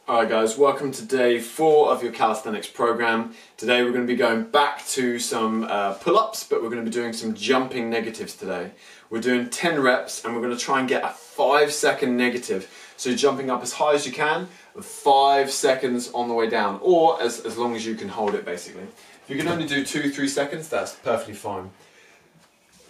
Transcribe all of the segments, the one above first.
Alright guys, welcome to day 4 of your calisthenics program. Today we're going to be going back to some pull-ups, but we're going to be doing some jumping negatives today. We're doing 10 reps and we're going to try and get a 5-second negative. So jumping up as high as you can, 5 seconds on the way down, or as long as you can hold it basically. If you can only do 2-3 seconds, that's perfectly fine.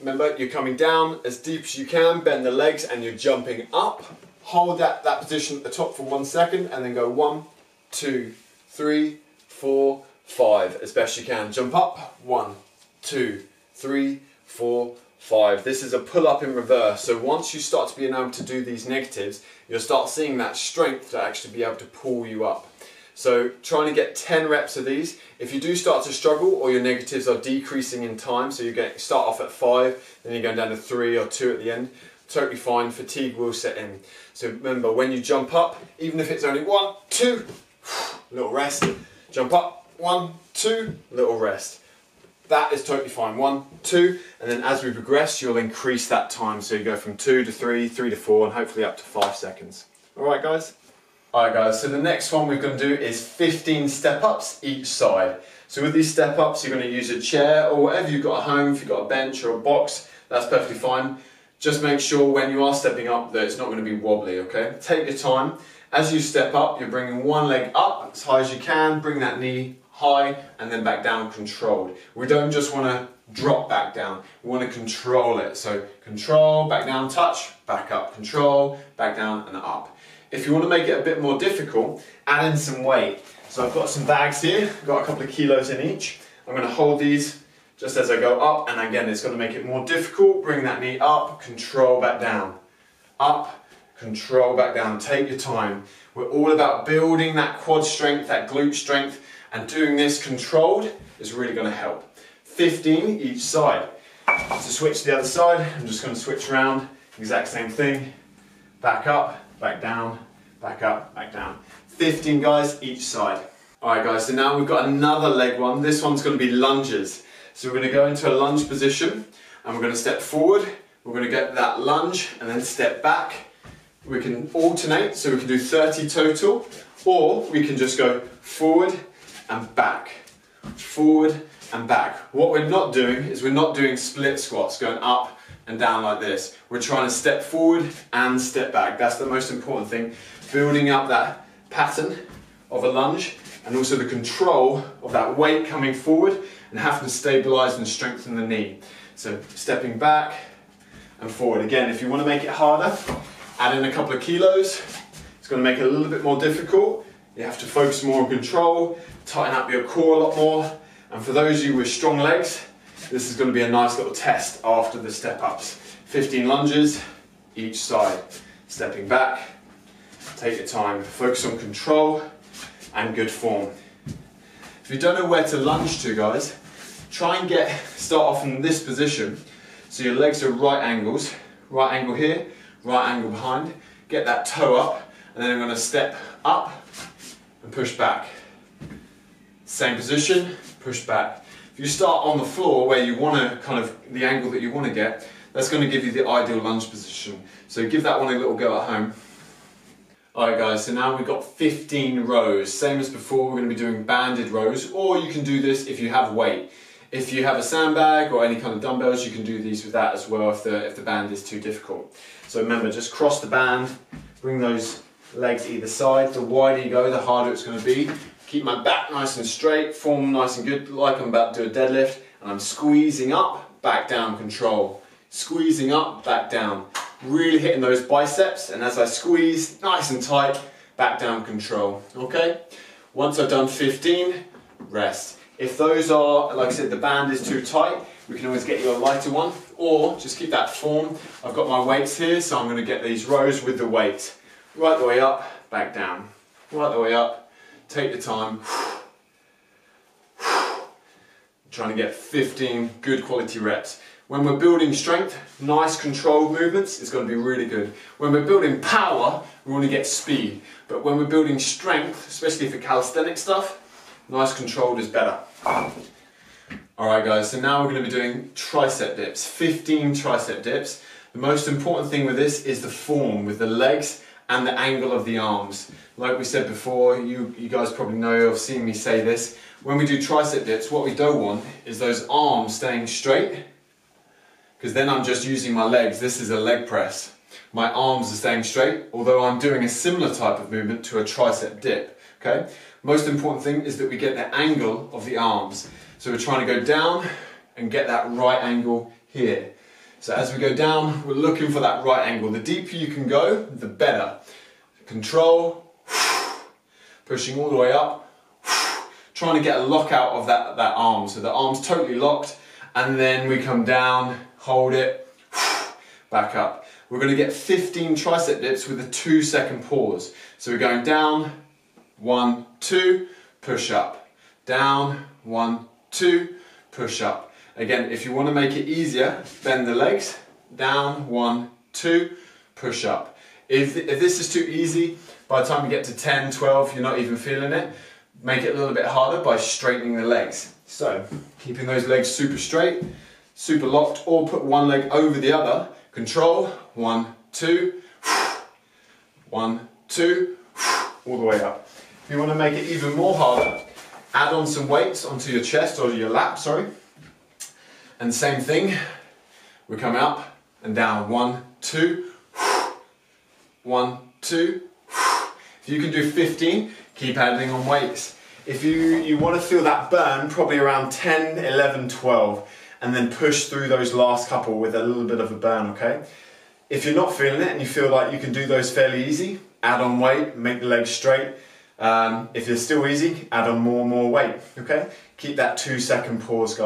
Remember, you're coming down as deep as you can, bend the legs and you're jumping up. Hold that position at the top for 1 second and then go 1, 2, 3, 4, 5 as best you can. Jump up, 1, 2, 3, 4, 5. This is a pull-up in reverse. So once you start to be able to do these negatives, you'll start seeing that strength to actually be able to pull you up. So trying to get 10 reps of these. If you do start to struggle or your negatives are decreasing in time, so you start off at 5, then you're going down to 3 or 2 at the end, totally fine, fatigue will set in. So remember, when you jump up, even if it's only 1, 2, little rest, jump up, 1, 2, little rest. That is totally fine, 1, 2, and then as we progress, you'll increase that time. So you go from 2 to 3, 3 to 4, and hopefully up to 5 seconds. All right, guys? All right, guys, so the next one we're going to do is 15 step-ups each side. So with these step-ups, you're going to use a chair or whatever you've got at home. If you've got a bench or a box, that's perfectly fine. Just make sure when you are stepping up that it's not going to be wobbly, okay? Take your time. As you step up, you're bringing one leg up as high as you can, bring that knee high and then back down controlled. We don't just want to drop back down, we want to control it. So control, back down, touch, back up, control, back down and up. If you want to make it a bit more difficult, add in some weight. So I've got some bags here, I've got a couple of kilos in each. I'm going to hold these just as I go up, and again it's going to make it more difficult. Bring that knee up, control back down. Up, control back down. Take your time. We're all about building that quad strength, that glute strength, and doing this controlled is really going to help. 15 each side. To switch to the other side, I'm just going to switch around, exact same thing. Back up, back down, back up, back down. 15 guys each side. Alright guys, so now we've got another leg one. This one's going to be lunges. So we're going to go into a lunge position and we're going to step forward, we're going to get that lunge and then step back. We can alternate, so we can do 30 total, or we can just go forward and back, forward and back. What we're not doing is we're not doing split squats, going up and down like this. We're trying to step forward and step back. That's the most important thing, building up that pattern of a lunge and also the control of that weight coming forward and having to stabilize and strengthen the knee. So stepping back and forward. Again, if you want to make it harder, add in a couple of kilos. It's going to make it a little bit more difficult. You have to focus more on control, tighten up your core a lot more. And for those of you with strong legs, this is going to be a nice little test after the step-ups. 15 lunges each side. Stepping back, take your time, focus on control and good form. If you don't know where to lunge to, guys, try and start off in this position. So your legs are right angles, right angle here, right angle behind. Get that toe up, and then I'm going to step up and push back. Same position, push back. If you start on the floor where you want to the angle that you want to get, that's going to give you the ideal lunge position. So give that one a little go at home. Alright guys, so now we've got 15 rows. Same as before, we're going to be doing banded rows, or you can do this if you have weight. If you have a sandbag or any kind of dumbbells, you can do these with that as well if the band is too difficult. So remember, just cross the band, bring those legs either side. The wider you go, the harder it's going to be. Keep my back nice and straight, form nice and good, like I'm about to do a deadlift, and I'm squeezing up, back down, control. Squeezing up, back down. Really hitting those biceps, and as I squeeze, nice and tight, back down, control. Okay? Once I've done 15, rest. If those are, like I said, the band is too tight, we can always get you a lighter one, or just keep that form. I've got my weights here, so I'm going to get these rows with the weight. Right the way up, back down. Right the way up, take the time. Trying to get 15 good quality reps. When we're building strength, nice controlled movements is going to be really good. When we're building power, we want to get speed. But when we're building strength, especially for calisthenic stuff, nice controlled is better. Alright guys, so now we're going to be doing tricep dips, 15 tricep dips. The most important thing with this is the form with the legs and the angle of the arms. Like we said before, you guys probably know, have seen me say this, when we do tricep dips, what we don't want is those arms staying straight, because then I'm just using my legs. This is a leg press. My arms are staying straight, although I'm doing a similar type of movement to a tricep dip, okay? Most important thing is that we get the angle of the arms. So we're trying to go down and get that right angle here. So as we go down, we're looking for that right angle. The deeper you can go, the better. Control, pushing all the way up, trying to get a lockout of that arm. So the arm's totally locked, and then we come down, hold it, back up. We're going to get 15 tricep dips with a 2-second pause. So we're going down, 1, 2, push up. Down, 1, 2, push up. Again, if you want to make it easier, bend the legs. Down, 1, 2, push up. If this is too easy, by the time you get to 10, 12, you're not even feeling it, make it a little bit harder by straightening the legs. So, keeping those legs super straight, super locked, or put one leg over the other. Control, 1, 2, 1, 2, all the way up. If you want to make it even more harder, add on some weights onto your chest, or your lap, sorry. And same thing, we come up and down, 1, 2, 1, 2. If you can do 15, keep adding on weights. If you want to feel that burn, probably around 10, 11, 12, and then push through those last couple with a little bit of a burn, okay? If you're not feeling it and you feel like you can do those fairly easy, add on weight, make the legs straight. If it's still easy, add on more and more weight, okay? Keep that 2-second pause, guys.